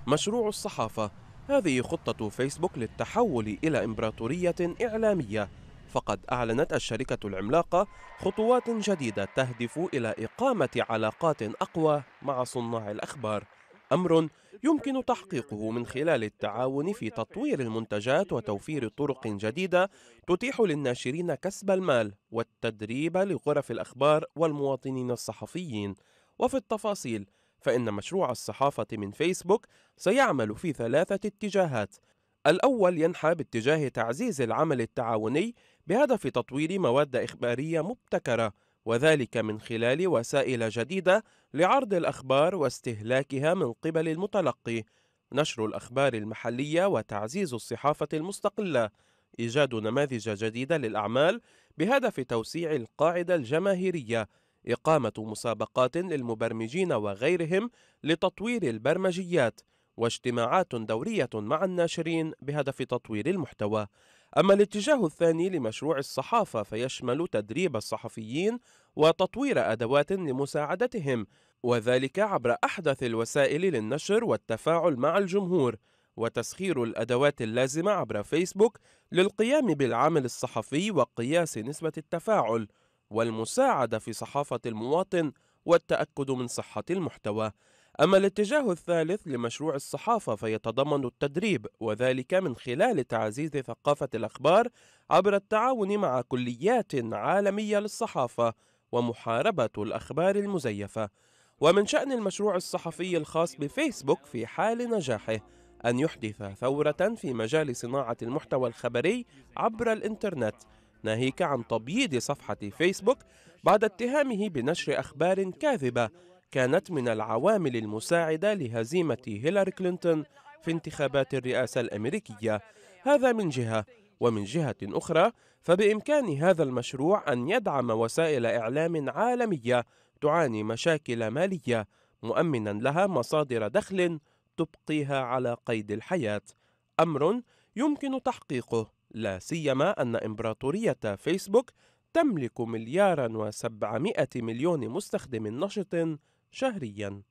مشروع الصحافة. هذه خطة فيسبوك للتحول إلى إمبراطورية إعلامية. فقد أعلنت الشركة العملاقة خطوات جديدة تهدف إلى إقامة علاقات أقوى مع صناع الأخبار، أمر يمكن تحقيقه من خلال التعاون في تطوير المنتجات وتوفير طرق جديدة تتيح للناشرين كسب المال والتدريب لغرف الأخبار والمواطنين الصحفيين. وفي التفاصيل، فإن مشروع الصحافة من فيسبوك سيعمل في ثلاثة اتجاهات. الأول ينحى باتجاه تعزيز العمل التعاوني بهدف تطوير مواد إخبارية مبتكرة، وذلك من خلال وسائل جديدة لعرض الأخبار واستهلاكها من قبل المتلقي، نشر الأخبار المحلية وتعزيز الصحافة المستقلة، إيجاد نماذج جديدة للأعمال بهدف توسيع القاعدة الجماهيرية، إقامة مسابقات للمبرمجين وغيرهم لتطوير البرمجيات، واجتماعات دورية مع الناشرين بهدف تطوير المحتوى. أما الاتجاه الثاني لمشروع الصحافة فيشمل تدريب الصحفيين وتطوير أدوات لمساعدتهم، وذلك عبر أحدث الوسائل للنشر والتفاعل مع الجمهور، وتسخير الأدوات اللازمة عبر فيسبوك للقيام بالعمل الصحفي وقياس نسبة التفاعل، والمساعدة في صحافة المواطن والتأكد من صحة المحتوى. أما الاتجاه الثالث لمشروع الصحافة فيتضمن التدريب، وذلك من خلال تعزيز ثقافة الأخبار عبر التعاون مع كليات عالمية للصحافة ومحاربة الأخبار المزيفة. ومن شأن المشروع الصحفي الخاص بفيسبوك في حال نجاحه أن يحدث ثورة في مجال صناعة المحتوى الخبري عبر الإنترنت، ناهيك عن تبييض صفحة فيسبوك بعد اتهامه بنشر أخبار كاذبة كانت من العوامل المساعدة لهزيمة هيلاري كلينتون في انتخابات الرئاسة الأمريكية. هذا من جهة، ومن جهة أخرى فبإمكان هذا المشروع أن يدعم وسائل إعلام عالمية تعاني مشاكل مالية، مؤمنا لها مصادر دخل تبقيها على قيد الحياة، أمر يمكن تحقيقه، لا سيما أن إمبراطورية فيسبوك تملك 1,700,000,000 مستخدم نشط شهريا.